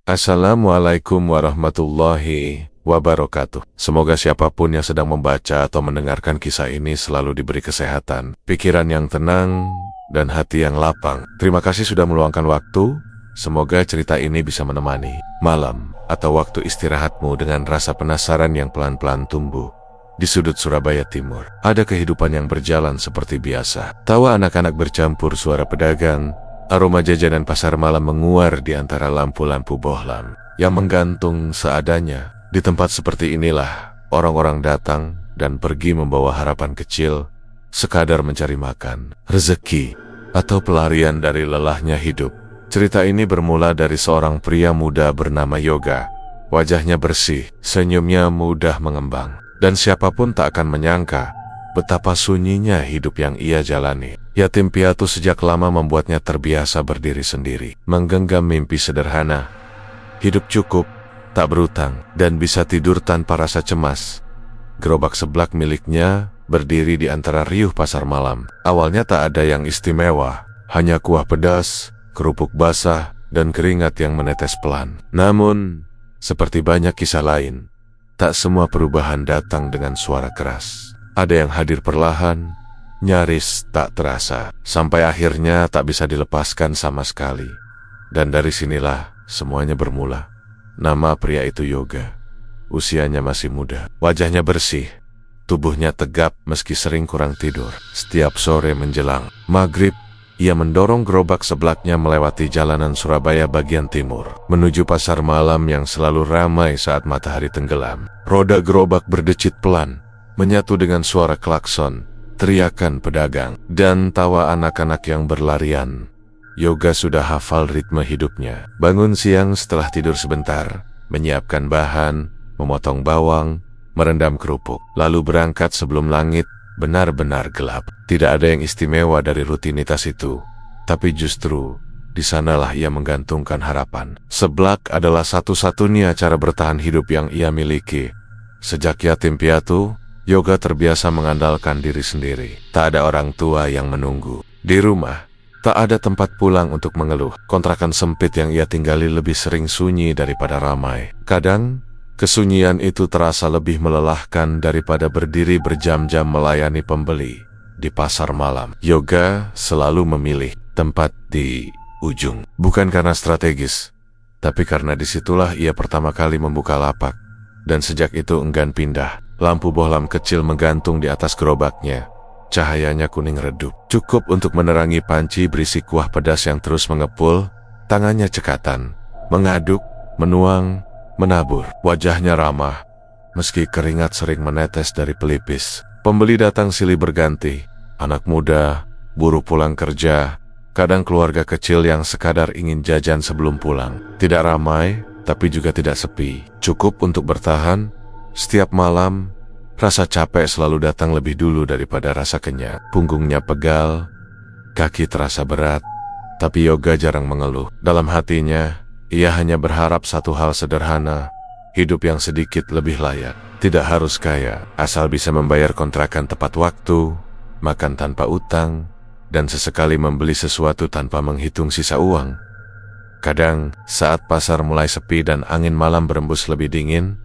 Assalamualaikum warahmatullahi wabarakatuh. Semoga siapapun yang sedang membaca atau mendengarkan kisah ini selalu diberi kesehatan, pikiran yang tenang, dan hati yang lapang. Terima kasih sudah meluangkan waktu. Semoga cerita ini bisa menemani malam atau waktu istirahatmu dengan rasa penasaran yang pelan-pelan tumbuh. Di sudut Surabaya Timur, ada kehidupan yang berjalan seperti biasa. Tawa anak-anak bercampur suara pedagang, aroma jajanan pasar malam menguar di antara lampu-lampu bohlam yang menggantung seadanya. Di tempat seperti inilah, orang-orang datang dan pergi membawa harapan kecil, sekadar mencari makan, rezeki, atau pelarian dari lelahnya hidup. Cerita ini bermula dari seorang pria muda bernama Yoga. Wajahnya bersih, senyumnya mudah mengembang. Dan siapapun tak akan menyangka betapa sunyinya hidup yang ia jalani. Yatim piatu sejak lama membuatnya terbiasa berdiri sendiri, menggenggam mimpi sederhana. Hidup cukup, tak berutang, dan bisa tidur tanpa rasa cemas. Gerobak seblak miliknya berdiri di antara riuh pasar malam. Awalnya tak ada yang istimewa, hanya kuah pedas, kerupuk basah, dan keringat yang menetes pelan. Namun, seperti banyak kisah lain, tak semua perubahan datang dengan suara keras. Ada yang hadir perlahan, nyaris tak terasa, sampai akhirnya tak bisa dilepaskan sama sekali. Dan dari sinilah semuanya bermula. Nama pria itu Yoga. Usianya masih muda, wajahnya bersih, tubuhnya tegap meski sering kurang tidur. Setiap sore menjelang maghrib, ia mendorong gerobak seblaknya melewati jalanan Surabaya bagian timur, menuju pasar malam yang selalu ramai saat matahari tenggelam. Roda gerobak berdecit pelan, menyatu dengan suara klakson, teriakan pedagang, dan tawa anak-anak yang berlarian. Yoga sudah hafal ritme hidupnya. Bangun siang setelah tidur sebentar, menyiapkan bahan, memotong bawang, merendam kerupuk, lalu berangkat sebelum langit benar-benar gelap. Tidak ada yang istimewa dari rutinitas itu, tapi justru di sanalah ia menggantungkan harapan. Seblak adalah satu-satunya cara bertahan hidup yang ia miliki. Sejak yatim piatu, Yoga terbiasa mengandalkan diri sendiri. Tak ada orang tua yang menunggu. Di rumah, tak ada tempat pulang untuk mengeluh. Kontrakan sempit yang ia tinggali lebih sering sunyi daripada ramai. Kadang, kesunyian itu terasa lebih melelahkan daripada berdiri berjam-jam melayani pembeli di pasar malam. Yoga selalu memilih tempat di ujung, bukan karena strategis, tapi karena disitulah ia pertama kali membuka lapak. Dan sejak itu enggan pindah. Lampu bohlam kecil menggantung di atas gerobaknya. Cahayanya kuning redup, cukup untuk menerangi panci berisi kuah pedas yang terus mengepul. Tangannya cekatan, mengaduk, menuang, menabur. Wajahnya ramah, meski keringat sering menetes dari pelipis. Pembeli datang silih berganti, anak muda, buruh pulang kerja, kadang keluarga kecil yang sekadar ingin jajan sebelum pulang. Tidak ramai, tapi juga tidak sepi. Cukup untuk bertahan. Setiap malam, rasa capek selalu datang lebih dulu daripada rasa kenyang. Punggungnya pegal, kaki terasa berat, tapi Yoga jarang mengeluh. Dalam hatinya, ia hanya berharap satu hal sederhana, hidup yang sedikit lebih layak. Tidak harus kaya, asal bisa membayar kontrakan tepat waktu, makan tanpa utang, dan sesekali membeli sesuatu tanpa menghitung sisa uang. Kadang, saat pasar mulai sepi dan angin malam berembus lebih dingin,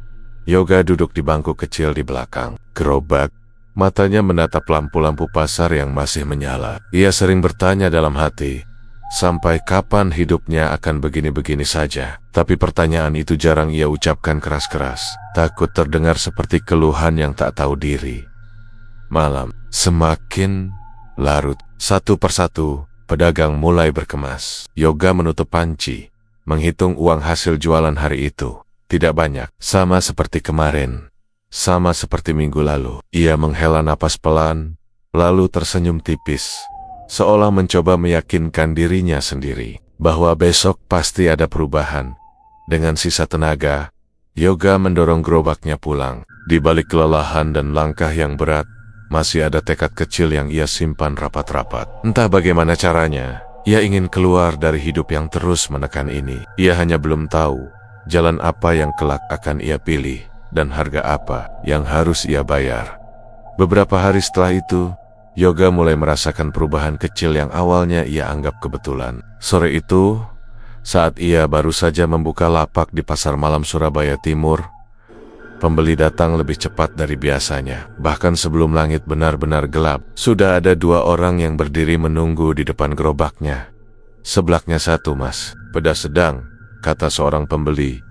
Yoga duduk di bangku kecil di belakang gerobak. Matanya menatap lampu-lampu pasar yang masih menyala. Ia sering bertanya dalam hati, sampai kapan hidupnya akan begini-begini saja? Tapi pertanyaan itu jarang ia ucapkan keras-keras, takut terdengar seperti keluhan yang tak tahu diri. Malam semakin larut. Satu persatu, pedagang mulai berkemas. Yoga menutup panci, menghitung uang hasil jualan hari itu. Tidak banyak, sama seperti kemarin, sama seperti minggu lalu. Ia menghela napas pelan, lalu tersenyum tipis, seolah mencoba meyakinkan dirinya sendiri bahwa besok pasti ada perubahan. Dengan sisa tenaga, Yoga mendorong gerobaknya pulang. Di balik kelelahan dan langkah yang berat, masih ada tekad kecil yang ia simpan rapat-rapat. Entah bagaimana caranya, ia ingin keluar dari hidup yang terus menekan ini. Ia hanya belum tahu jalan apa yang kelak akan ia pilih, dan harga apa yang harus ia bayar. Beberapa hari setelah itu, Yoga mulai merasakan perubahan kecil yang awalnya ia anggap kebetulan. Sore itu, Saat ia baru saja membuka lapak di Pasar Malam Surabaya Timur, pembeli datang lebih cepat dari biasanya. Bahkan sebelum langit benar-benar gelap, sudah ada 2 orang yang berdiri menunggu di depan gerobaknya. "Sebelaknya 1, Mas. Pedas sedang," kata seorang pembeli.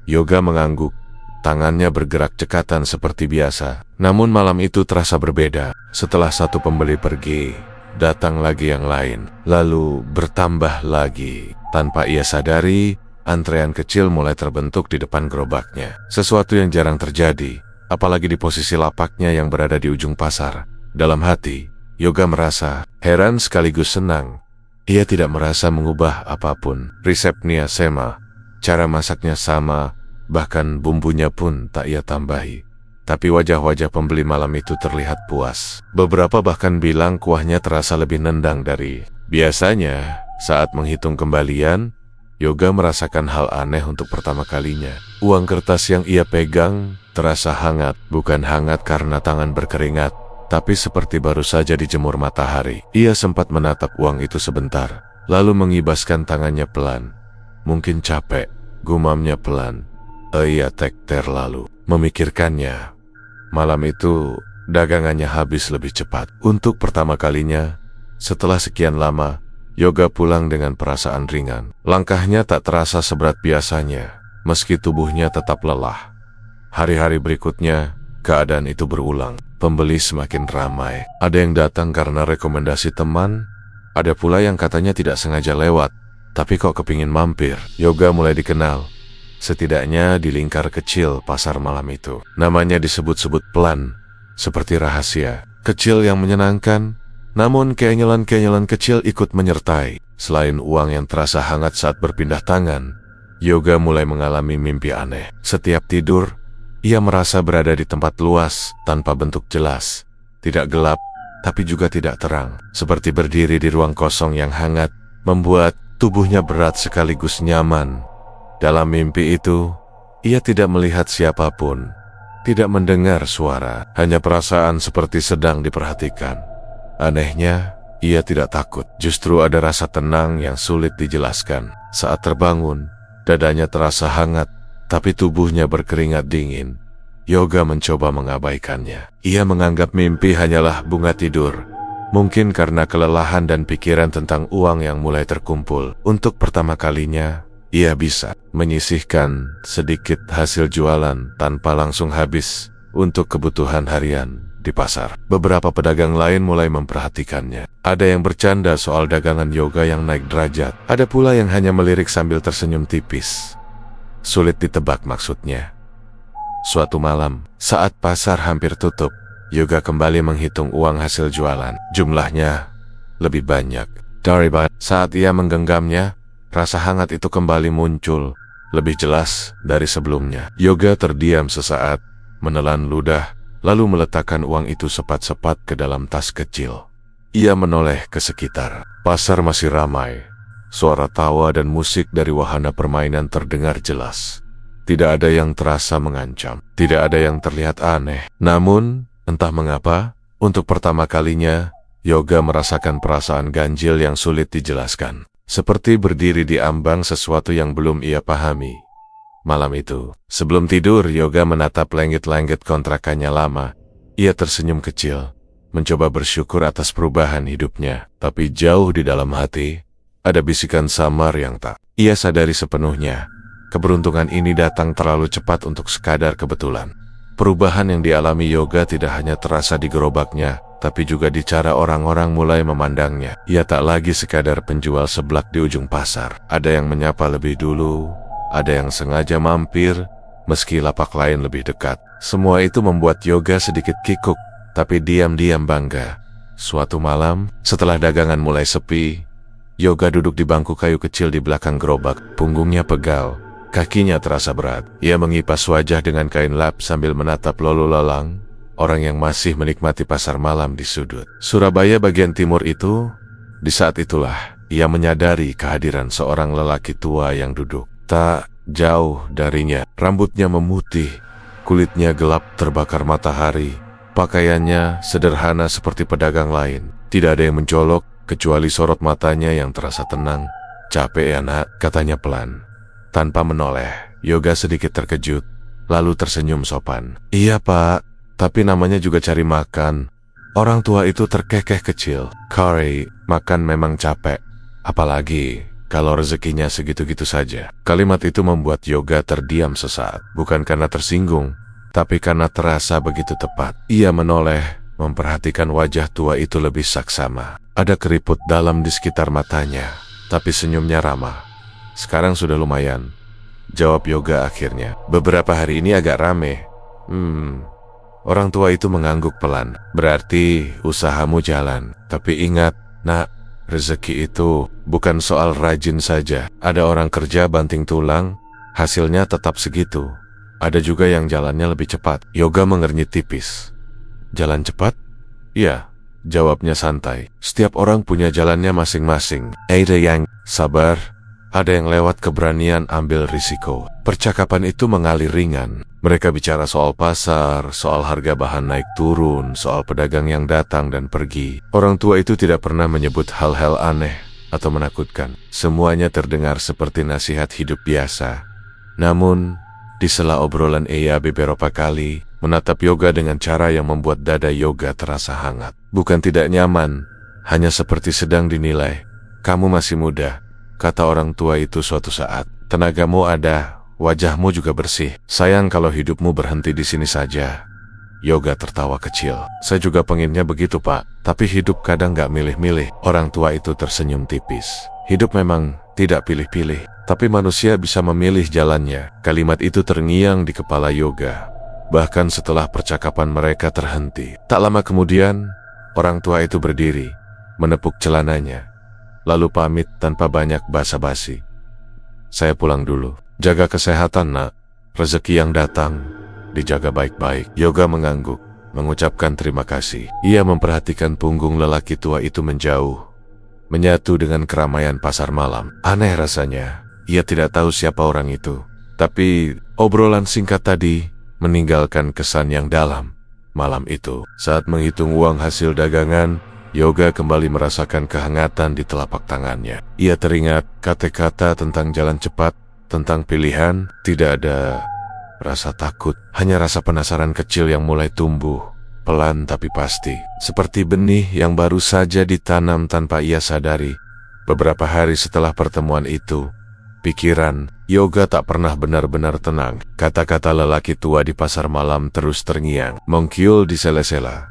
Yoga mengangguk. Tangannya bergerak cekatan seperti biasa. Namun malam itu terasa berbeda. Setelah 1 pembeli pergi, datang lagi yang lain. Lalu bertambah lagi. Tanpa ia sadari, antrean kecil mulai terbentuk di depan gerobaknya. Sesuatu yang jarang terjadi, apalagi di posisi lapaknya yang berada di ujung pasar. Dalam hati, Yoga merasa heran sekaligus senang. Ia tidak merasa mengubah apapun. Resepnya sama, cara masaknya sama, bahkan bumbunya pun tak ia tambahi. Tapi wajah-wajah pembeli malam itu terlihat puas. Beberapa bahkan bilang kuahnya terasa lebih nendang dari biasanya. Saat menghitung kembalian, Yoga merasakan hal aneh untuk pertama kalinya. Uang kertas yang ia pegang terasa hangat, bukan hangat karena tangan berkeringat, tapi seperti baru saja dijemur matahari. Ia sempat menatap uang itu sebentar, lalu mengibaskan tangannya pelan. Mungkin capek, gumamnya pelan. Ia tekter lalu memikirkannya. Malam itu dagangannya habis lebih cepat. Untuk pertama kalinya, setelah sekian lama, Yoga pulang dengan perasaan ringan. Langkahnya tak terasa seberat biasanya, meski tubuhnya tetap lelah. Hari-hari berikutnya, keadaan itu berulang. Pembeli semakin ramai. Ada yang datang karena rekomendasi teman, ada pula yang katanya tidak sengaja lewat, tapi kok kepingin mampir. Yoga mulai dikenal, setidaknya di lingkar kecil pasar malam itu. Namanya disebut-sebut pelan, seperti rahasia. Kecil yang menyenangkan, namun kenyelan-kenyelan kecil ikut menyertai. Selain uang yang terasa hangat saat berpindah tangan, Yoga mulai mengalami mimpi aneh. Setiap tidur, ia merasa berada di tempat luas, tanpa bentuk jelas. Tidak gelap, tapi juga tidak terang. Seperti berdiri di ruang kosong yang hangat, membuat tubuhnya berat sekaligus nyaman. Dalam mimpi itu, ia tidak melihat siapapun, tidak mendengar suara, hanya perasaan seperti sedang diperhatikan. Anehnya, ia tidak takut. Justru ada rasa tenang yang sulit dijelaskan. Saat terbangun, dadanya terasa hangat, tapi tubuhnya berkeringat dingin. Yoga mencoba mengabaikannya. Ia menganggap mimpi hanyalah bunga tidur. Mungkin karena kelelahan dan pikiran tentang uang yang mulai terkumpul. Untuk pertama kalinya, ia bisa menyisihkan sedikit hasil jualan tanpa langsung habis untuk kebutuhan harian di pasar. Beberapa pedagang lain mulai memperhatikannya. Ada yang bercanda soal dagangan Yoga yang naik derajat. Ada pula yang hanya melirik sambil tersenyum tipis. Sulit ditebak maksudnya. Suatu malam, saat pasar hampir tutup, Yoga kembali menghitung uang hasil jualan. Jumlahnya lebih banyak daripada saat ia menggenggamnya. Rasa hangat itu kembali muncul, lebih jelas dari sebelumnya. Yoga terdiam sesaat, menelan ludah, lalu meletakkan uang itu sepat-sepat ke dalam tas kecil. Ia menoleh ke sekitar. Pasar masih ramai. Suara tawa dan musik dari wahana permainan terdengar jelas. Tidak ada yang terasa mengancam. Tidak ada yang terlihat aneh. Namun, entah mengapa, untuk pertama kalinya, Yoga merasakan perasaan ganjil yang sulit dijelaskan. Seperti berdiri di ambang sesuatu yang belum ia pahami. Malam itu, sebelum tidur, Yoga menatap langit-langit kontrakannya lama. Ia tersenyum kecil, mencoba bersyukur atas perubahan hidupnya. Tapi jauh di dalam hati, ada bisikan samar yang tak ia sadari sepenuhnya. Keberuntungan ini datang terlalu cepat untuk sekadar kebetulan. Perubahan yang dialami Yoga tidak hanya terasa di gerobaknya, tapi juga di cara orang-orang mulai memandangnya. Ia tak lagi sekadar penjual seblak di ujung pasar. Ada yang menyapa lebih dulu, ada yang sengaja mampir, meski lapak lain lebih dekat. Semua itu membuat Yoga sedikit kikuk, tapi diam-diam bangga. Suatu malam, setelah dagangan mulai sepi, Yoga duduk di bangku kayu kecil di belakang gerobak. Punggungnya pegal, kakinya terasa berat. Ia mengipas wajah dengan kain lap sambil menatap lalu lalang, orang yang masih menikmati pasar malam di sudut Surabaya bagian timur itu. Di saat itulah, ia menyadari kehadiran seorang lelaki tua yang duduk tak jauh darinya. Rambutnya memutih, kulitnya gelap terbakar matahari. Pakaiannya sederhana seperti pedagang lain. Tidak ada yang mencolok, kecuali sorot matanya yang terasa tenang, Capek ya nak, katanya pelan. Tanpa menoleh, Yoga sedikit terkejut, lalu tersenyum sopan. Iya pak, tapi namanya juga cari makan. Orang tua itu terkekeh kecil. Corey, makan memang capek. Apalagi kalau rezekinya segitu-gitu saja. Kalimat itu membuat Yoga terdiam sesaat. Bukan karena tersinggung, tapi karena terasa begitu tepat. Ia menoleh, memperhatikan wajah tua itu lebih saksama. Ada keriput dalam di sekitar matanya, tapi senyumnya ramah. Sekarang sudah lumayan, jawab Yoga akhirnya. Beberapa hari ini agak rame. Orang tua itu mengangguk pelan. Berarti usahamu jalan. Tapi ingat, nak, rezeki itu bukan soal rajin saja. Ada orang kerja banting tulang, hasilnya tetap segitu. Ada juga yang jalannya lebih cepat. Yoga mengernyit tipis. Jalan cepat? Iya, jawabnya santai. Setiap orang punya jalannya masing-masing. Ada yang sabar, ada yang lewat keberanian ambil risiko. Percakapan itu mengalir ringan. Mereka bicara soal pasar, soal harga bahan naik turun, soal pedagang yang datang dan pergi. Orang tua itu tidak pernah menyebut hal-hal aneh atau menakutkan. Semuanya terdengar seperti nasihat hidup biasa. Namun, di sela obrolan ia beberapa kali, menatap Yoga dengan cara yang membuat dada Yoga terasa hangat. Bukan tidak nyaman, hanya seperti sedang dinilai. Kamu masih muda, kata orang tua itu suatu saat. Tenagamu ada, wajahmu juga bersih. Sayang kalau hidupmu berhenti di sini saja. Yoga tertawa kecil. Saya juga pengennya begitu pak, tapi hidup kadang gak milih-milih. Orang tua itu tersenyum tipis. Hidup memang tidak pilih-pilih, tapi manusia bisa memilih jalannya. Kalimat itu terngiang di kepala Yoga, bahkan setelah percakapan mereka terhenti. Tak lama kemudian, orang tua itu berdiri, menepuk celananya, lalu pamit tanpa banyak basa-basi. Saya pulang dulu. Jaga kesehatan nak. Rezeki yang datang, dijaga baik-baik. Yoga mengangguk, mengucapkan terima kasih. Ia memperhatikan punggung lelaki tua itu menjauh, menyatu dengan keramaian pasar malam. Aneh rasanya, ia tidak tahu siapa orang itu. Tapi obrolan singkat tadi meninggalkan kesan yang dalam. Malam itu, saat menghitung uang hasil dagangan, Yoga kembali merasakan kehangatan di telapak tangannya. Ia teringat kata-kata tentang jalan cepat, tentang pilihan. Tidak ada rasa takut, hanya rasa penasaran kecil yang mulai tumbuh, pelan tapi pasti. Seperti benih yang baru saja ditanam tanpa ia sadari. Beberapa hari setelah pertemuan itu, pikiran Yoga tak pernah benar-benar tenang. Kata-kata lelaki tua di pasar malam terus terngiang, mengkiul di sela-sela.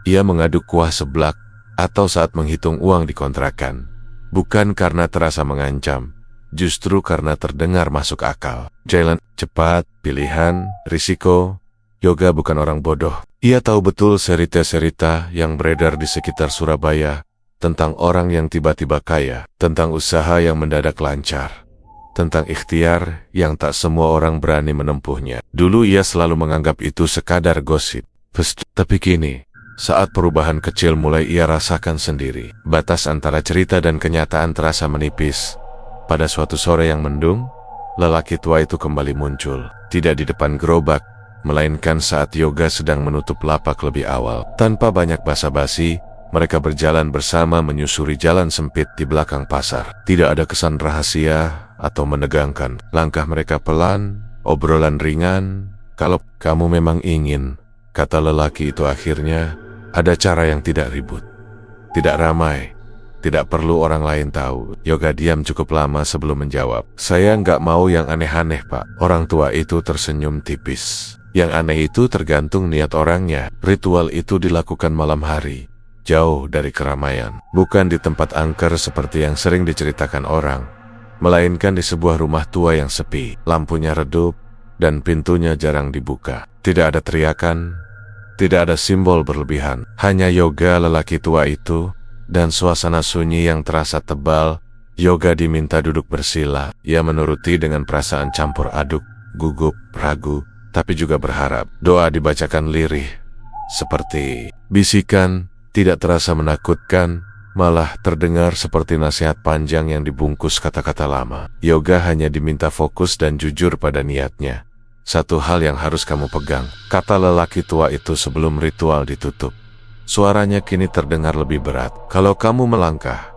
Ia mengaduk kuah seblak, atau saat menghitung uang di kontrakan. Bukan karena terasa mengancam, justru karena terdengar masuk akal. Jalan cepat, pilihan, risiko. Yoga bukan orang bodoh. Ia tahu betul cerita-cerita yang beredar di sekitar Surabaya tentang orang yang tiba-tiba kaya, tentang usaha yang mendadak lancar, tentang ikhtiar yang tak semua orang berani menempuhnya. Dulu ia selalu menganggap itu sekadar gosip. Tapi kini, saat perubahan kecil mulai ia rasakan sendiri, batas antara cerita dan kenyataan terasa menipis. Pada suatu sore yang mendung, lelaki tua itu kembali muncul. Tidak di depan gerobak, melainkan saat Yoga sedang menutup lapak lebih awal. Tanpa banyak basa-basi, mereka berjalan bersama menyusuri jalan sempit di belakang pasar. Tidak ada kesan rahasia atau menegangkan. Langkah mereka pelan, obrolan ringan. Kalau kamu memang ingin, kata lelaki itu akhirnya, ada cara yang tidak ribut, tidak ramai, tidak perlu orang lain tahu. Yoga diam cukup lama sebelum menjawab. Saya nggak mau yang aneh-aneh pak. Orang tua itu tersenyum tipis. Yang aneh itu tergantung niat orangnya. Ritual itu dilakukan malam hari, jauh dari keramaian. Bukan di tempat angker seperti yang sering diceritakan orang, melainkan di sebuah rumah tua yang sepi. Lampunya redup dan pintunya jarang dibuka. Tidak ada teriakan, tidak ada simbol berlebihan. Hanya Yoga lelaki tua itu dan suasana sunyi yang terasa tebal. Yoga diminta duduk bersila. Ia menuruti dengan perasaan campur aduk, gugup, ragu, tapi juga berharap. Doa dibacakan lirih, seperti bisikan, tidak terasa menakutkan, malah terdengar seperti nasihat panjang yang dibungkus kata-kata lama. Yoga hanya diminta fokus dan jujur pada niatnya. Satu hal yang harus kamu pegang, kata lelaki tua itu sebelum ritual ditutup. Suaranya kini terdengar lebih berat. Kalau kamu melangkah,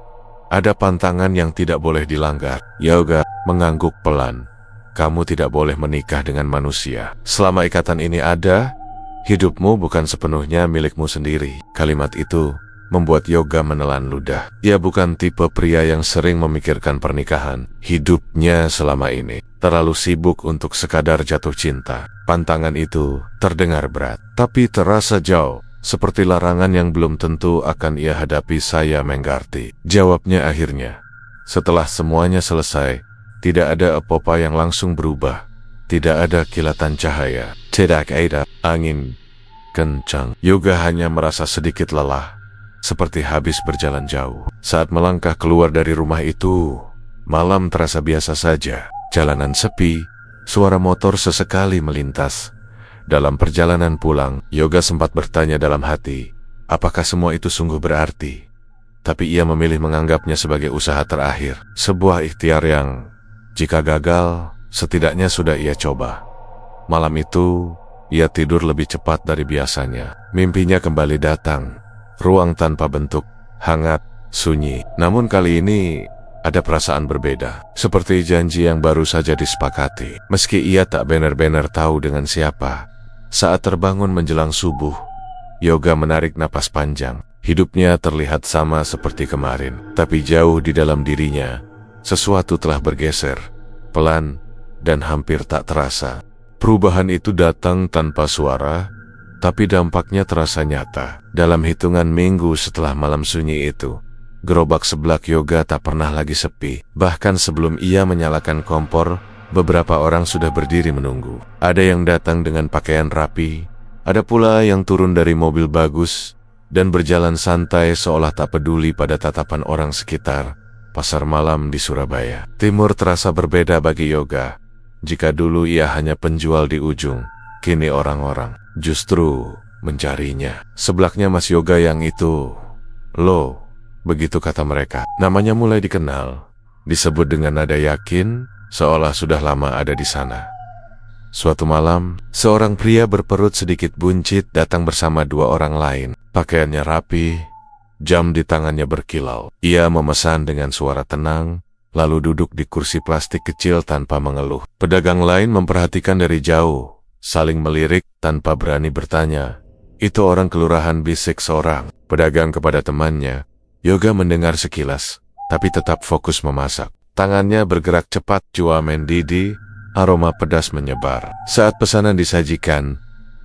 Ada pantangan yang tidak boleh dilanggar. Yoga mengangguk pelan. Kamu tidak boleh menikah dengan manusia. Selama ikatan ini ada, hidupmu bukan sepenuhnya milikmu sendiri. Kalimat itu membuat Yoga menelan ludah. Ia bukan tipe pria yang sering memikirkan pernikahan. Hidupnya selama ini terlalu sibuk untuk sekadar jatuh cinta. Pantangan itu terdengar berat, tapi terasa jauh, seperti larangan yang belum tentu akan ia hadapi. Saya mengerti, jawabnya akhirnya. Setelah semuanya selesai, tidak ada apa-apa yang langsung berubah. Tidak ada kilatan cahaya. Tidak ada angin kencang. Yoga hanya merasa sedikit lelah, seperti habis berjalan jauh. Saat melangkah keluar dari rumah itu, malam terasa biasa saja. Jalanan sepi, suara motor sesekali melintas. Dalam perjalanan pulang, Yoga sempat bertanya dalam hati, apakah semua itu sungguh berarti? Tapi ia memilih menganggapnya sebagai usaha terakhir. Sebuah ikhtiar yang, jika gagal, setidaknya sudah ia coba. Malam itu, ia tidur lebih cepat dari biasanya. Mimpinya kembali datang. Ruang tanpa bentuk, hangat, sunyi. Namun kali ini ada perasaan berbeda, seperti janji yang baru saja disepakati. Meski ia tak benar-benar tahu dengan siapa. Saat terbangun menjelang subuh, Yoga menarik napas panjang. Hidupnya terlihat sama seperti kemarin, tapi jauh di dalam dirinya, sesuatu telah bergeser, pelan dan hampir tak terasa. Perubahan itu datang tanpa suara, tapi dampaknya terasa nyata. Dalam hitungan minggu setelah malam sunyi itu, gerobak seblak Yoga tak pernah lagi sepi. Bahkan sebelum ia menyalakan kompor, beberapa orang sudah berdiri menunggu. Ada yang datang dengan pakaian rapi, ada pula yang turun dari mobil bagus, dan berjalan santai seolah tak peduli pada tatapan orang sekitar. Pasar malam di Surabaya Timur terasa berbeda bagi Yoga. Jika dulu ia hanya penjual di ujung, kini orang-orang justru mencarinya. Seblaknya Mas Yoga yang itu, loh, begitu kata mereka. Namanya mulai dikenal, disebut dengan nada yakin, seolah sudah lama ada di sana. Suatu malam, seorang pria berperut sedikit buncit datang bersama dua orang lain. Pakaiannya rapi, jam di tangannya berkilau. Ia memesan dengan suara tenang, lalu duduk di kursi plastik kecil tanpa mengeluh. Pedagang lain memperhatikan dari jauh, saling melirik tanpa berani bertanya. Itu orang kelurahan, bisik seorang pedagang kepada temannya. Yoga mendengar sekilas, tapi tetap fokus memasak. Tangannya bergerak cepat, jua mendidih, aroma pedas menyebar. Saat pesanan disajikan,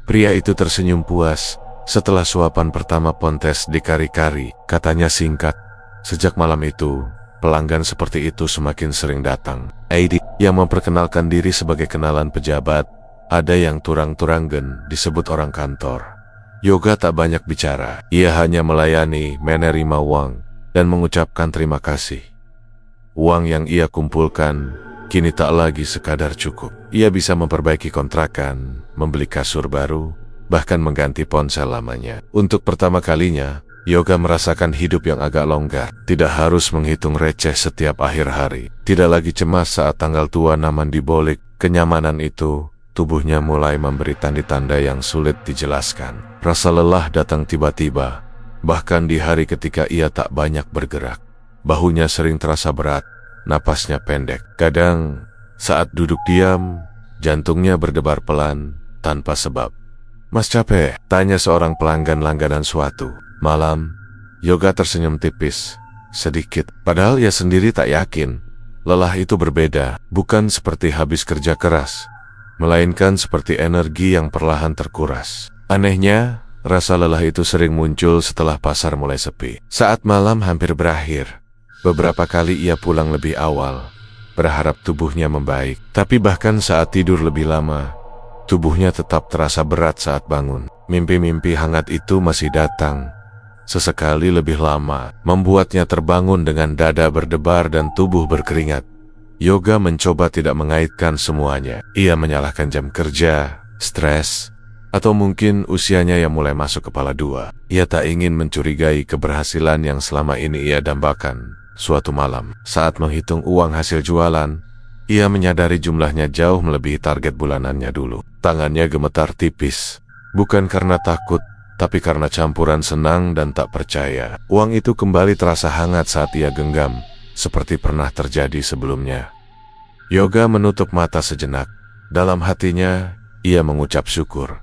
pria itu tersenyum puas. Setelah suapan pertama pontes di kari-kari, katanya singkat, sejak malam itu, pelanggan seperti itu semakin sering datang. Aidi yang memperkenalkan diri sebagai kenalan pejabat, ada yang turang-turanggen disebut orang kantor. Yoga tak banyak bicara, ia hanya melayani, menerima uang, dan mengucapkan terima kasih. Uang yang ia kumpulkan kini tak lagi sekadar cukup. Ia bisa memperbaiki kontrakan, membeli kasur baru, bahkan mengganti ponsel lamanya. Untuk pertama kalinya, Yoga merasakan hidup yang agak longgar. Tidak harus menghitung receh setiap akhir hari. Tidak lagi cemas saat tanggal tua naman dibolik. Kenyamanan itu, tubuhnya mulai memberi tanda-tanda yang sulit dijelaskan. Rasa lelah datang tiba-tiba, bahkan di hari ketika ia tak banyak bergerak. Bahunya sering terasa berat, napasnya pendek. Kadang, saat duduk diam, jantungnya berdebar pelan, tanpa sebab. Mas capek? Tanya seorang pelanggan langganan suatu malam. Yoga tersenyum tipis, sedikit. Padahal ia sendiri tak yakin. Lelah itu berbeda, bukan seperti habis kerja keras, melainkan seperti energi yang perlahan terkuras. Anehnya, rasa lelah itu sering muncul setelah pasar mulai sepi. Saat malam hampir berakhir, beberapa kali ia pulang lebih awal, berharap tubuhnya membaik. Tapi bahkan saat tidur lebih lama, tubuhnya tetap terasa berat saat bangun. Mimpi-mimpi hangat itu masih datang, sesekali lebih lama, membuatnya terbangun dengan dada berdebar dan tubuh berkeringat. Yoga mencoba tidak mengaitkan semuanya. Ia menyalahkan jam kerja, stres, atau mungkin usianya yang mulai masuk kepala dua. Ia tak ingin mencurigai keberhasilan yang selama ini ia dambakan. Suatu malam, saat menghitung uang hasil jualan, ia menyadari jumlahnya jauh melebihi target bulanannya dulu. Tangannya gemetar tipis, bukan karena takut, tapi karena campuran senang dan tak percaya. Uang itu kembali terasa hangat saat ia genggam, seperti pernah terjadi sebelumnya. Yoga menutup mata sejenak. Dalam hatinya, ia mengucap syukur.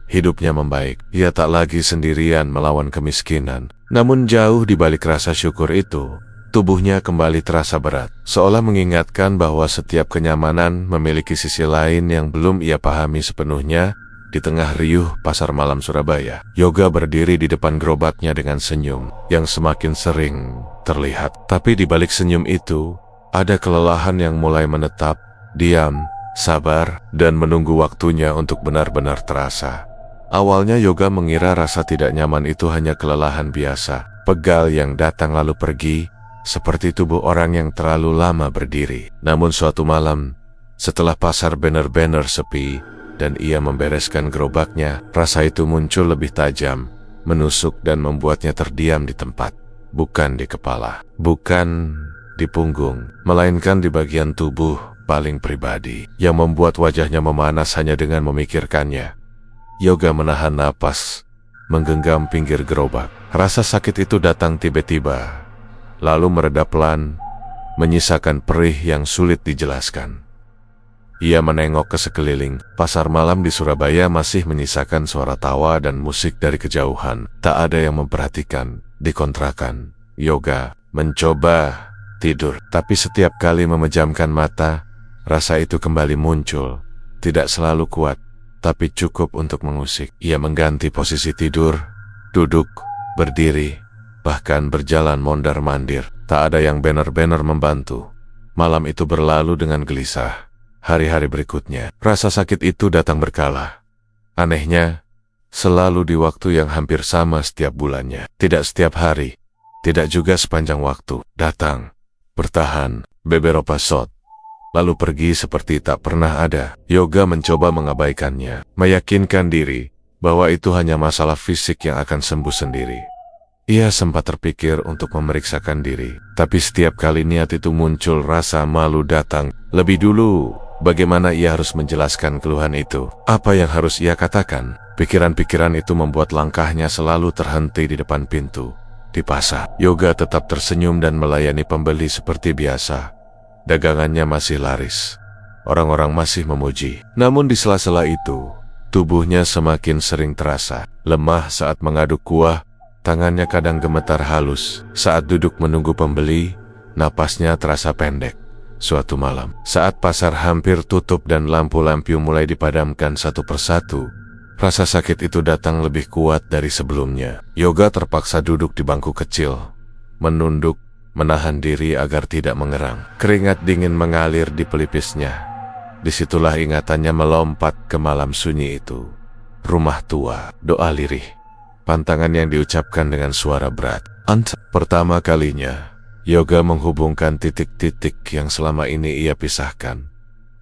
Hidupnya membaik. Ia tak lagi sendirian melawan kemiskinan. Namun jauh di balik rasa syukur itu, tubuhnya kembali terasa berat, seolah mengingatkan bahwa setiap kenyamanan memiliki sisi lain yang belum ia pahami sepenuhnya. Di tengah riuh pasar malam Surabaya, Yoga berdiri di depan gerobaknya dengan senyum yang semakin sering terlihat. Tapi di balik senyum itu, ada kelelahan yang mulai menetap, diam, sabar, dan menunggu waktunya untuk benar-benar terasa. Awalnya Yoga mengira rasa tidak nyaman itu hanya kelelahan biasa, pegal yang datang lalu pergi, seperti tubuh orang yang terlalu lama berdiri. Namun suatu malam, setelah pasar benar-benar sepi, dan ia membereskan gerobaknya, rasa itu muncul lebih tajam, menusuk dan membuatnya terdiam di tempat. Bukan di kepala, bukan di punggung, melainkan di bagian tubuh paling pribadi, yang membuat wajahnya memanas hanya dengan memikirkannya. Yoga menahan napas, menggenggam pinggir gerobak. Rasa sakit itu datang tiba-tiba, lalu mereda pelan, menyisakan perih yang sulit dijelaskan. Ia menengok ke sekeliling. Pasar malam di Surabaya masih menyisakan suara tawa dan musik dari kejauhan. Tak ada yang memperhatikan. Di kontrakan, Yoga mencoba tidur, tapi setiap kali memejamkan mata, rasa itu kembali muncul. Tidak selalu kuat, tapi cukup untuk mengusik. Ia mengganti posisi tidur, duduk, berdiri, bahkan berjalan mondar-mandir. Tak ada yang benar-benar membantu. Malam itu berlalu dengan gelisah. Hari-hari berikutnya, rasa sakit itu datang berkala. Anehnya, selalu di waktu yang hampir sama setiap bulannya. Tidak setiap hari, tidak juga sepanjang waktu. Datang, bertahan, beberapa shot, lalu pergi seperti tak pernah ada. Yoga mencoba mengabaikannya, meyakinkan diri bahwa itu hanya masalah fisik yang akan sembuh sendiri. Ia sempat terpikir untuk memeriksakan diri, tapi setiap kali niat itu muncul, rasa malu datang. Lebih dulu, bagaimana ia harus menjelaskan keluhan itu? Apa yang harus ia katakan? Pikiran-pikiran itu membuat langkahnya selalu terhenti di depan pintu. Di pasar, Yoga tetap tersenyum dan melayani pembeli seperti biasa. Dagangannya masih laris. Orang-orang masih memuji. Namun di sela-sela itu, tubuhnya semakin sering terasa lemah saat mengaduk kuah. Tangannya kadang gemetar halus. Saat duduk menunggu pembeli, napasnya terasa pendek. Suatu malam, saat pasar hampir tutup dan lampu-lampu mulai dipadamkan satu persatu, rasa sakit itu datang lebih kuat dari sebelumnya. Yoga terpaksa duduk di bangku kecil, menunduk, menahan diri agar tidak mengerang. Keringat dingin mengalir di pelipisnya. Disitulah ingatannya melompat ke malam sunyi itu. Rumah tua, doa lirih, pantangan yang diucapkan dengan suara berat. Pertama kalinya, Yoga menghubungkan titik-titik yang selama ini ia pisahkan.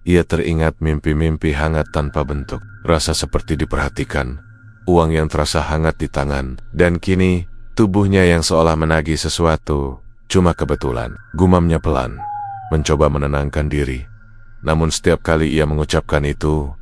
Ia teringat mimpi-mimpi hangat tanpa bentuk, rasa seperti diperhatikan, uang yang terasa hangat di tangan, dan kini tubuhnya yang seolah menagih sesuatu. Cuma kebetulan, gumamnya pelan, mencoba menenangkan diri. Namun setiap kali ia mengucapkan itu,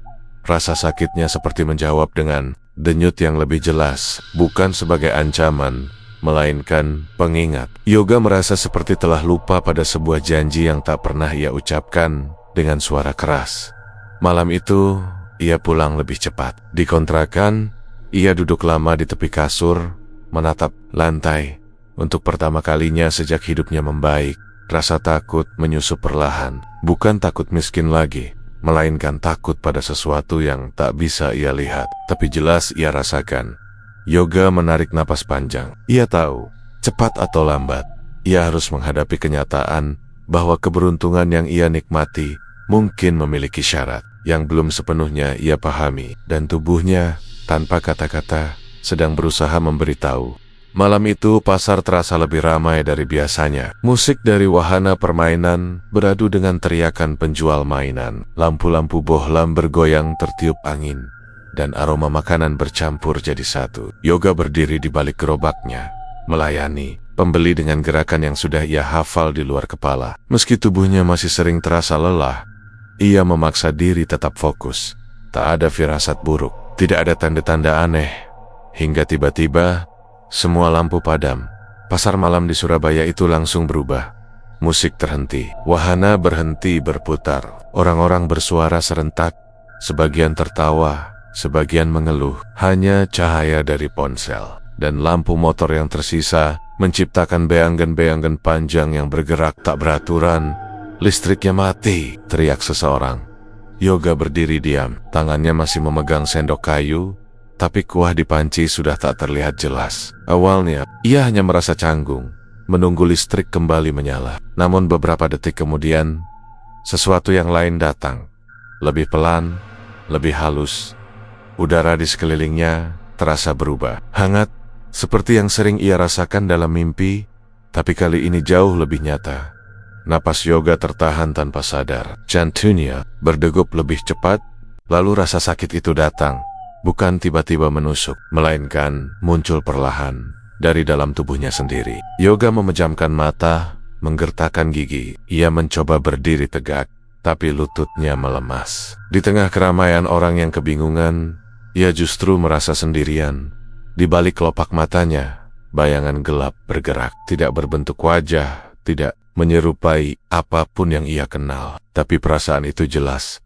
rasa sakitnya seperti menjawab dengan denyut yang lebih jelas, bukan sebagai ancaman, melainkan pengingat. Yoga merasa seperti telah lupa pada sebuah janji yang tak pernah ia ucapkan dengan suara keras. Malam itu, ia pulang lebih cepat. Di kontrakan, ia duduk lama di tepi kasur, menatap lantai. Untuk pertama kalinya sejak hidupnya membaik, rasa takut menyusup perlahan. Bukan takut miskin lagi, melainkan takut pada sesuatu yang tak bisa ia lihat, tapi jelas ia rasakan. Yoga menarik napas panjang. Ia tahu, cepat atau lambat, ia harus menghadapi kenyataan bahwa keberuntungan yang ia nikmati mungkin memiliki syarat yang belum sepenuhnya ia pahami, dan tubuhnya, tanpa kata-kata, sedang berusaha memberitahu. Malam itu pasar terasa lebih ramai dari biasanya. Musik dari wahana permainan beradu dengan teriakan penjual mainan. Lampu-lampu bohlam bergoyang tertiup angin, dan aroma makanan bercampur jadi satu. Yoga berdiri di balik gerobaknya, melayani pembeli dengan gerakan yang sudah ia hafal di luar kepala. Meski tubuhnya masih sering terasa lelah, ia memaksa diri tetap fokus. Tak ada firasat buruk, tidak ada tanda-tanda aneh. Hingga tiba-tiba, semua lampu padam. Pasar malam di Surabaya itu langsung berubah. Musik terhenti, wahana berhenti berputar. Orang-orang bersuara serentak, sebagian tertawa, sebagian mengeluh. Hanya cahaya dari ponsel dan lampu motor yang tersisa menciptakan beanggan-beanggan panjang yang bergerak tak beraturan. Listriknya mati, teriak seseorang. Yoga berdiri diam, tangannya masih memegang sendok kayu, tapi kuah di panci sudah tak terlihat jelas. Awalnya, ia hanya merasa canggung, menunggu listrik kembali menyala. Namun beberapa detik kemudian, sesuatu yang lain datang. Lebih pelan, lebih halus. Udara di sekelilingnya terasa berubah. Hangat, seperti yang sering ia rasakan dalam mimpi, tapi kali ini jauh lebih nyata. Napas Yoga tertahan tanpa sadar. Jantungnya berdegup lebih cepat, lalu rasa sakit itu datang. Bukan tiba-tiba menusuk, melainkan muncul perlahan dari dalam tubuhnya sendiri. Yoga memejamkan mata, menggertakkan gigi. Ia mencoba berdiri tegak, tapi lututnya melemas. Di tengah keramaian orang yang kebingungan, ia justru merasa sendirian. Di balik kelopak matanya, bayangan gelap bergerak. Tidak berbentuk wajah, tidak menyerupai apapun yang ia kenal. Tapi perasaan itu jelas.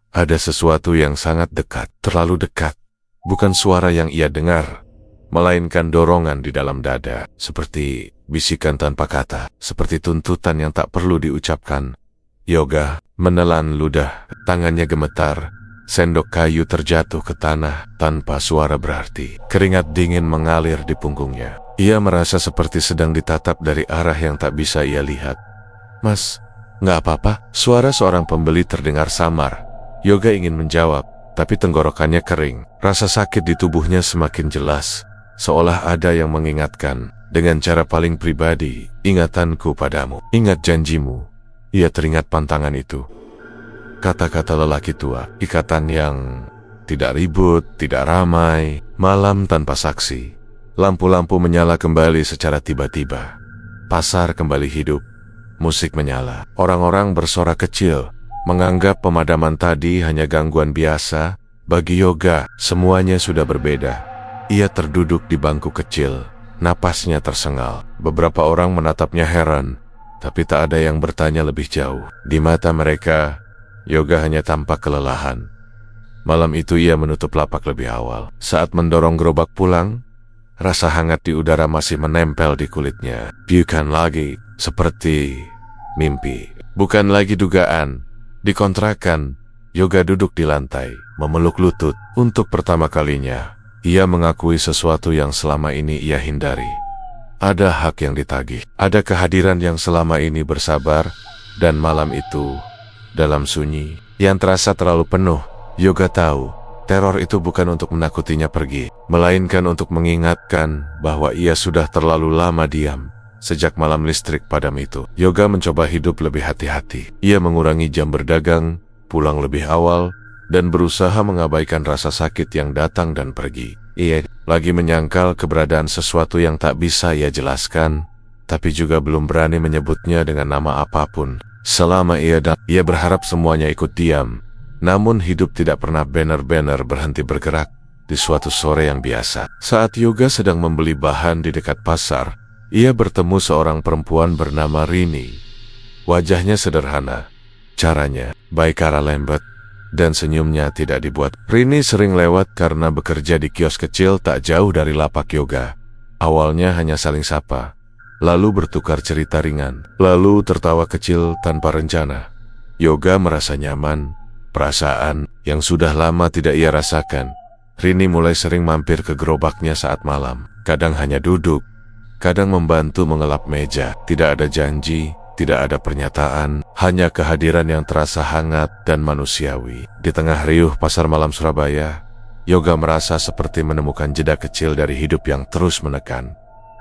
Ada sesuatu yang sangat dekat, terlalu dekat. Bukan suara yang ia dengar, melainkan dorongan di dalam dada. Seperti bisikan tanpa kata, seperti tuntutan yang tak perlu diucapkan. Yoga menelan ludah, tangannya gemetar. Sendok kayu terjatuh ke tanah tanpa suara berarti. Keringat dingin mengalir di punggungnya. Ia merasa seperti sedang ditatap dari arah yang tak bisa ia lihat. "Mas, nggak apa-apa?" Suara seorang pembeli terdengar samar. Yoga ingin menjawab, tapi tenggorokannya kering. Rasa sakit di tubuhnya semakin jelas, seolah ada yang mengingatkan. Dengan cara paling pribadi, ingatanku padamu. Ingat janjimu. Ia teringat pantangan itu. Kata-kata lelaki tua, ikatan yang tidak ribut, tidak ramai, malam tanpa saksi. Lampu-lampu menyala kembali secara tiba-tiba. Pasar kembali hidup. Musik menyala. Orang-orang bersorak kecil, menganggap pemadaman tadi hanya gangguan biasa. Bagi Yoga, semuanya sudah berbeda. Ia terduduk di bangku kecil, napasnya tersengal. Beberapa orang menatapnya heran, tapi tak ada yang bertanya lebih jauh. Di mata mereka, Yoga hanya tampak kelelahan. Malam itu ia menutup lapak lebih awal. Saat mendorong gerobak pulang, rasa hangat di udara masih menempel di kulitnya. Bukan lagi seperti mimpi, bukan lagi dugaan. Di kontrakan, Yoga duduk di lantai, memeluk lutut. Untuk pertama kalinya, ia mengakui sesuatu yang selama ini ia hindari. Ada hak yang ditagih, ada kehadiran yang selama ini bersabar, dan malam itu, dalam sunyi yang terasa terlalu penuh, Yoga tahu teror itu bukan untuk menakutinya pergi, melainkan untuk mengingatkan bahwa ia sudah terlalu lama diam. Sejak malam listrik padam itu, Yoga mencoba hidup lebih hati-hati. Ia mengurangi jam berdagang, pulang lebih awal, dan berusaha mengabaikan rasa sakit yang datang dan pergi. Ia lagi menyangkal keberadaan sesuatu yang tak bisa ia jelaskan, tapi juga belum berani menyebutnya dengan nama apapun. Selama ia berharap semuanya ikut diam. Namun hidup tidak pernah benar-benar berhenti bergerak. Di suatu sore yang biasa, saat Yoga sedang membeli bahan di dekat pasar, ia bertemu seorang perempuan bernama Rini. Wajahnya sederhana, caranya baik cara lembut, dan senyumnya tidak dibuat. Rini sering lewat karena bekerja di kios kecil tak jauh dari lapak Yoga. Awalnya hanya saling sapa, lalu bertukar cerita ringan, lalu tertawa kecil tanpa rencana. Yoga merasa nyaman, perasaan yang sudah lama tidak ia rasakan. Rini mulai sering mampir ke gerobaknya saat malam. Kadang hanya duduk, kadang membantu mengelap meja. Tidak ada janji, tidak ada pernyataan, hanya kehadiran yang terasa hangat dan manusiawi. Di tengah riuh pasar malam Surabaya, Yoga merasa seperti menemukan jeda kecil dari hidup yang terus menekan.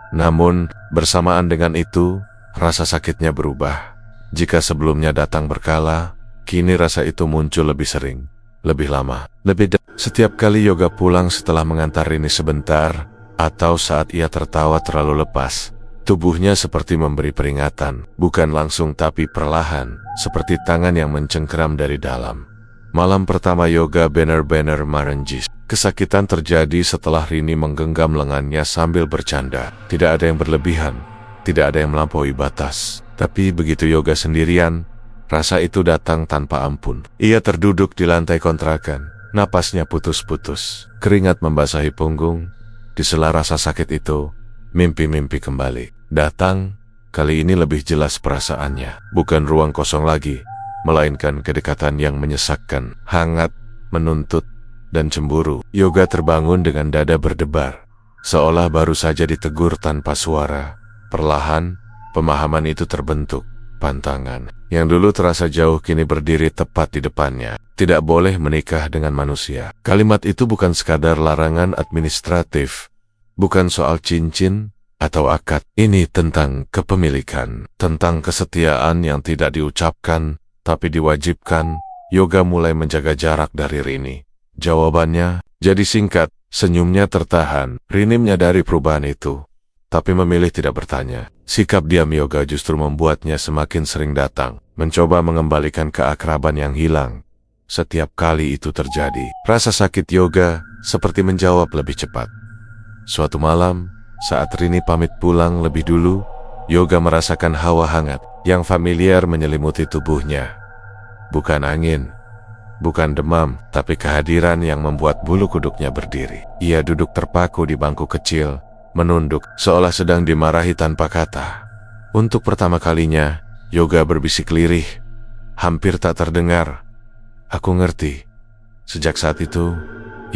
Namun, bersamaan dengan itu, rasa sakitnya berubah. Jika sebelumnya datang berkala, kini rasa itu muncul lebih sering, lebih lama, Setiap kali Yoga pulang setelah mengantar Rini sebentar, atau saat ia tertawa terlalu lepas, tubuhnya seperti memberi peringatan, bukan langsung tapi perlahan, seperti tangan yang mencengkeram dari dalam. Malam pertama Yoga benar-benar merenjis. Kesakitan terjadi setelah Rini menggenggam lengannya sambil bercanda. Tidak ada yang berlebihan, tidak ada yang melampaui batas. Tapi begitu Yoga sendirian, rasa itu datang tanpa ampun. Ia terduduk di lantai kontrakan, napasnya putus-putus. Keringat membasahi punggung. Di sela rasa sakit itu, mimpi-mimpi kembali datang. Kali ini lebih jelas perasaannya. Bukan ruang kosong lagi, melainkan kedekatan yang menyesakkan, hangat, menuntut, dan cemburu. Yoga terbangun dengan dada berdebar, seolah baru saja ditegur tanpa suara. Perlahan, pemahaman itu terbentuk. Pantangan yang dulu terasa jauh kini berdiri tepat di depannya. Tidak boleh menikah dengan manusia. Kalimat itu bukan sekadar larangan administratif, bukan soal cincin atau akad. Ini tentang kepemilikan, tentang kesetiaan yang tidak diucapkan, tapi diwajibkan. Yoga mulai menjaga jarak dari Rini. Jawabannya jadi singkat, senyumnya tertahan. Rini menyadari perubahan itu, tapi memilih tidak bertanya. Sikap diam Yoga justru membuatnya semakin sering datang, mencoba mengembalikan keakraban yang hilang. Setiap kali itu terjadi, rasa sakit Yoga seperti menjawab lebih cepat. Suatu malam, saat Rini pamit pulang lebih dulu, Yoga merasakan hawa hangat yang familiar menyelimuti tubuhnya. Bukan angin, bukan demam, tapi kehadiran yang membuat bulu kuduknya berdiri. Ia duduk terpaku di bangku kecil, menunduk, seolah sedang dimarahi tanpa kata. Untuk pertama kalinya, Yoga berbisik lirih, hampir tak terdengar. Aku ngerti. Sejak saat itu,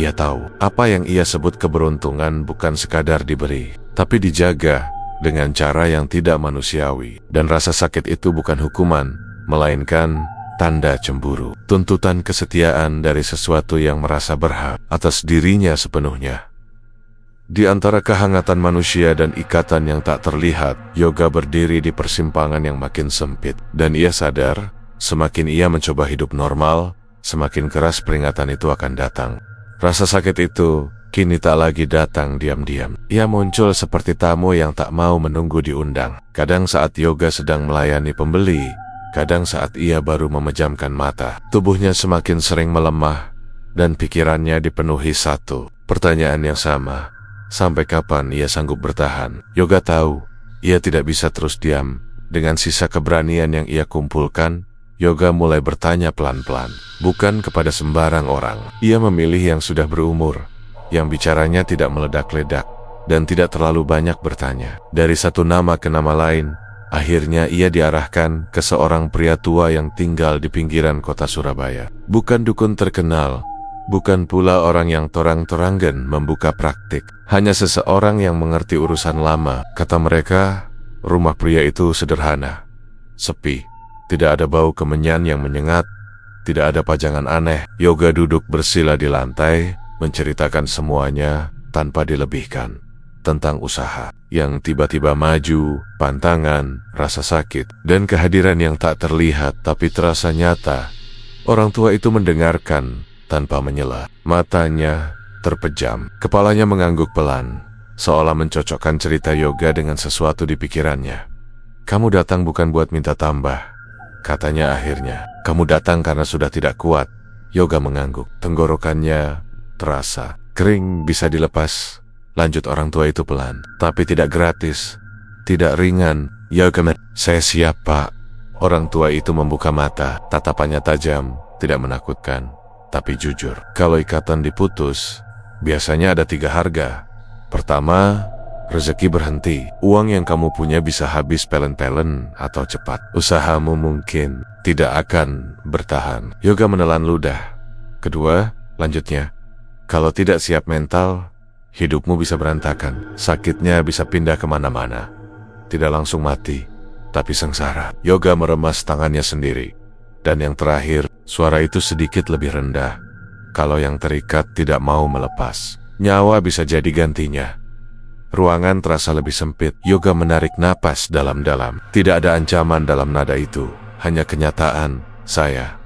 ia tahu apa yang ia sebut keberuntungan bukan sekadar diberi, tapi dijaga dengan cara yang tidak manusiawi. Dan rasa sakit itu bukan hukuman, melainkan tanda cemburu, tuntutan kesetiaan dari sesuatu yang merasa berhak atas dirinya sepenuhnya. Di antara kehangatan manusia dan ikatan yang tak terlihat, Yoga berdiri di persimpangan yang makin sempit. Dan ia sadar, semakin ia mencoba hidup normal, semakin keras peringatan itu akan datang. Rasa sakit itu kini tak lagi datang diam-diam. Ia muncul seperti tamu yang tak mau menunggu diundang. Kadang saat Yoga sedang melayani pembeli, kadang saat ia baru memejamkan mata. Tubuhnya semakin sering melemah, dan pikirannya dipenuhi satu pertanyaan yang sama. Sampai kapan ia sanggup bertahan? Yoga tahu, ia tidak bisa terus diam. Dengan sisa keberanian yang ia kumpulkan, Yoga mulai bertanya pelan-pelan. Bukan kepada sembarang orang. Ia memilih yang sudah berumur, yang bicaranya tidak meledak-ledak, dan tidak terlalu banyak bertanya. Dari satu nama ke nama lain, akhirnya ia diarahkan ke seorang pria tua yang tinggal di pinggiran kota Surabaya. Bukan dukun terkenal, bukan pula orang yang torang-toranggen membuka praktik. Hanya seseorang yang mengerti urusan lama. Kata mereka, rumah pria itu sederhana, sepi, tidak ada bau kemenyan yang menyengat, tidak ada pajangan aneh. Yoga duduk bersila di lantai, menceritakan semuanya tanpa dilebihkan. Tentang usaha yang tiba-tiba maju, pantangan, rasa sakit, dan kehadiran yang tak terlihat tapi terasa nyata. Orang tua itu mendengarkan tanpa menyela. Matanya terpejam, kepalanya mengangguk pelan, seolah mencocokkan cerita Yoga dengan sesuatu di pikirannya. Kamu datang bukan buat minta tambah, katanya akhirnya. Kamu datang karena sudah tidak kuat. Yoga mengangguk, tenggorokannya terasa kering. Bisa dilepas, lanjut orang tua itu pelan. Tapi tidak gratis, tidak ringan. Yoga, saya siap pak. Orang tua itu membuka mata, tatapannya tajam, tidak menakutkan, tapi jujur. Kalau ikatan diputus, biasanya ada 3 harga. Pertama, rezeki berhenti. Uang yang kamu punya bisa habis pelen-pelen atau cepat. Usahamu mungkin tidak akan bertahan. Yoga menelan ludah. Kedua, lanjutnya, kalau tidak siap mental, hidupmu bisa berantakan. Sakitnya bisa pindah kemana-mana. Tidak langsung mati, tapi sengsara. Yoga meremas tangannya sendiri. Dan yang terakhir, suara itu sedikit lebih rendah. Kalau yang terikat tidak mau melepas, nyawa bisa jadi gantinya. Ruangan terasa lebih sempit. Yoga menarik napas dalam-dalam. Tidak ada ancaman dalam nada itu, hanya kenyataan. Saya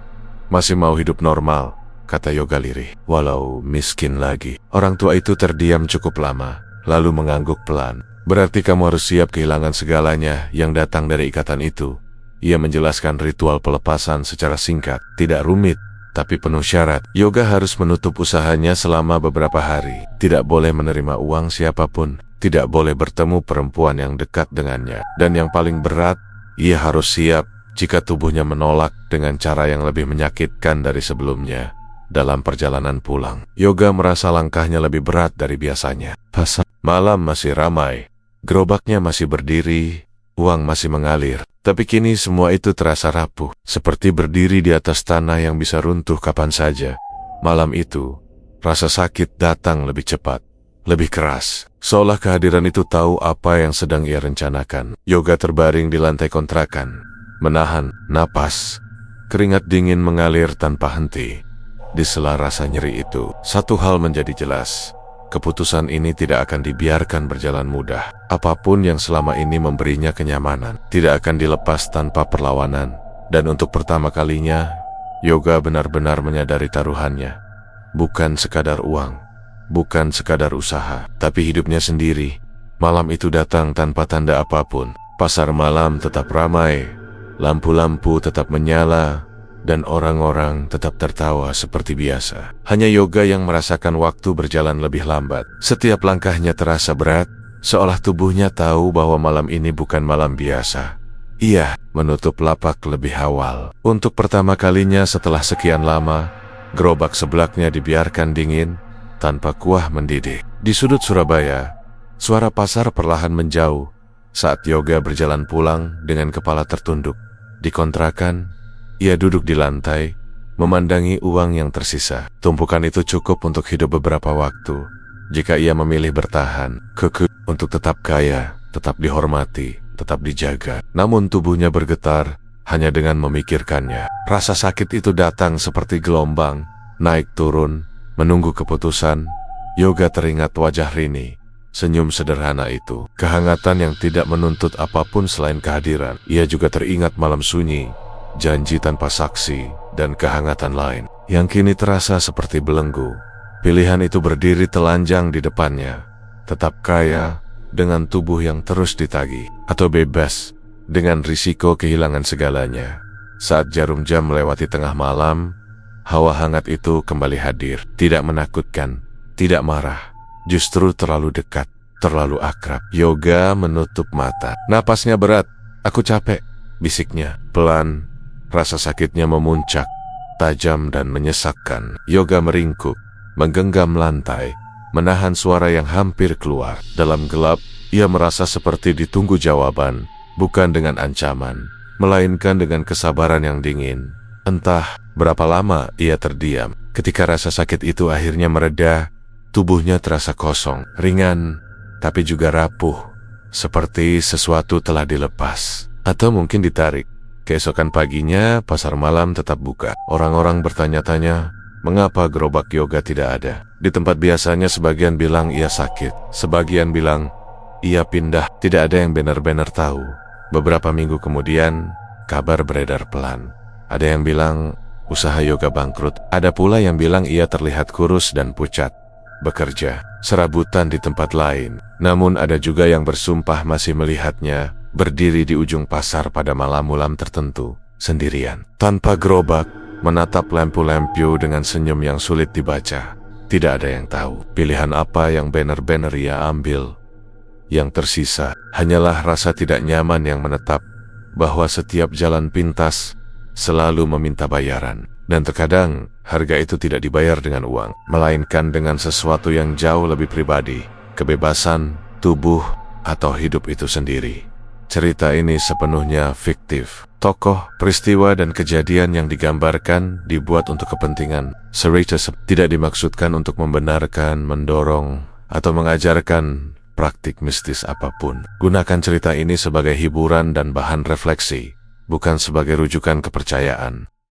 masih mau hidup normal, kata Yoga lirih, walau miskin lagi. Orang tua itu terdiam cukup lama, lalu mengangguk pelan. Berarti kamu harus siap kehilangan segalanya yang datang dari ikatan itu. Ia menjelaskan ritual pelepasan secara singkat, tidak rumit, tapi penuh syarat. Yoga harus menutup usahanya selama beberapa hari. Tidak boleh menerima uang siapapun. Tidak boleh bertemu perempuan yang dekat dengannya. Dan yang paling berat, ia harus siap jika tubuhnya menolak dengan cara yang lebih menyakitkan dari sebelumnya. Dalam perjalanan pulang, Yoga merasa langkahnya lebih berat dari biasanya. Malam masih ramai. Gerobaknya masih berdiri. Uang masih mengalir. Tapi kini semua itu terasa rapuh, seperti berdiri di atas tanah yang bisa runtuh kapan saja. Malam itu, rasa sakit datang lebih cepat, lebih keras. Seolah kehadiran itu tahu apa yang sedang ia rencanakan. Yoga terbaring di lantai kontrakan, menahan napas. Keringat dingin mengalir tanpa henti. Di sela rasa nyeri itu, satu hal menjadi jelas. Keputusan ini tidak akan dibiarkan berjalan mudah. Apapun yang selama ini memberinya kenyamanan tidak akan dilepas tanpa perlawanan. Dan untuk pertama kalinya, Yoga benar-benar menyadari taruhannya. Bukan sekadar uang, bukan sekadar usaha, tapi hidupnya sendiri. Malam itu datang tanpa tanda apapun. Pasar malam tetap ramai, lampu-lampu tetap menyala, dan orang-orang tetap tertawa seperti biasa. Hanya Yoga yang merasakan waktu berjalan lebih lambat. Setiap langkahnya terasa berat, seolah tubuhnya tahu bahwa malam ini bukan malam biasa. Ia menutup lapak lebih awal. Untuk pertama kalinya setelah sekian lama, gerobak sebelaknya dibiarkan dingin, tanpa kuah mendidih. Di sudut Surabaya, suara pasar perlahan menjauh, saat Yoga berjalan pulang dengan kepala tertunduk. Di kontrakan, ia duduk di lantai, memandangi uang yang tersisa. Tumpukan itu cukup untuk hidup beberapa waktu. Jika ia memilih bertahan, kekeh untuk tetap kaya, tetap dihormati, tetap dijaga. Namun tubuhnya bergetar hanya dengan memikirkannya. Rasa sakit itu datang seperti gelombang, naik turun, menunggu keputusan. Yoga teringat wajah Rini, senyum sederhana itu. Kehangatan yang tidak menuntut apapun selain kehadiran. Ia juga teringat malam sunyi, janji tanpa saksi, dan kehangatan lain yang kini terasa seperti belenggu. Pilihan itu berdiri telanjang di depannya. Tetap kaya dengan tubuh yang terus ditagih, atau bebas dengan risiko kehilangan segalanya. Saat jarum jam melewati tengah malam, hawa hangat itu kembali hadir. Tidak menakutkan, tidak marah, justru terlalu dekat, terlalu akrab. Yoga menutup mata. Napasnya berat. "Aku capek," bisiknya pelan. Rasa sakitnya memuncak, tajam dan menyesakkan. Yoga meringkuk, menggenggam lantai, menahan suara yang hampir keluar. Dalam gelap, ia merasa seperti ditunggu jawaban, bukan dengan ancaman, melainkan dengan kesabaran yang dingin. Entah berapa lama ia terdiam. Ketika rasa sakit itu akhirnya mereda, tubuhnya terasa kosong, ringan, tapi juga rapuh, seperti sesuatu telah dilepas, atau mungkin ditarik. Keesokan paginya, pasar malam tetap buka. Orang-orang bertanya-tanya, mengapa gerobak Yoga tidak ada. Di tempat biasanya sebagian bilang ia sakit, sebagian bilang ia pindah. Tidak ada yang benar-benar tahu. Beberapa minggu kemudian, kabar beredar pelan. Ada yang bilang usaha Yoga bangkrut. Ada pula yang bilang ia terlihat kurus dan pucat, bekerja serabutan di tempat lain. Namun ada juga yang bersumpah masih melihatnya berdiri di ujung pasar pada malam-malam tertentu, sendirian, tanpa gerobak, menatap lampu-lampu dengan senyum yang sulit dibaca. Tidak ada yang tahu pilihan apa yang benar-benar ia ambil. Yang tersisa hanyalah rasa tidak nyaman yang menetap, bahwa setiap jalan pintas selalu meminta bayaran. Dan terkadang harga itu tidak dibayar dengan uang, melainkan dengan sesuatu yang jauh lebih pribadi, kebebasan, tubuh, atau hidup itu sendiri. Cerita ini sepenuhnya fiktif. Tokoh, peristiwa, dan kejadian yang digambarkan dibuat untuk kepentingan. Cerita tidak dimaksudkan untuk membenarkan, mendorong, atau mengajarkan praktik mistis apapun. Gunakan cerita ini sebagai hiburan dan bahan refleksi, bukan sebagai rujukan kepercayaan.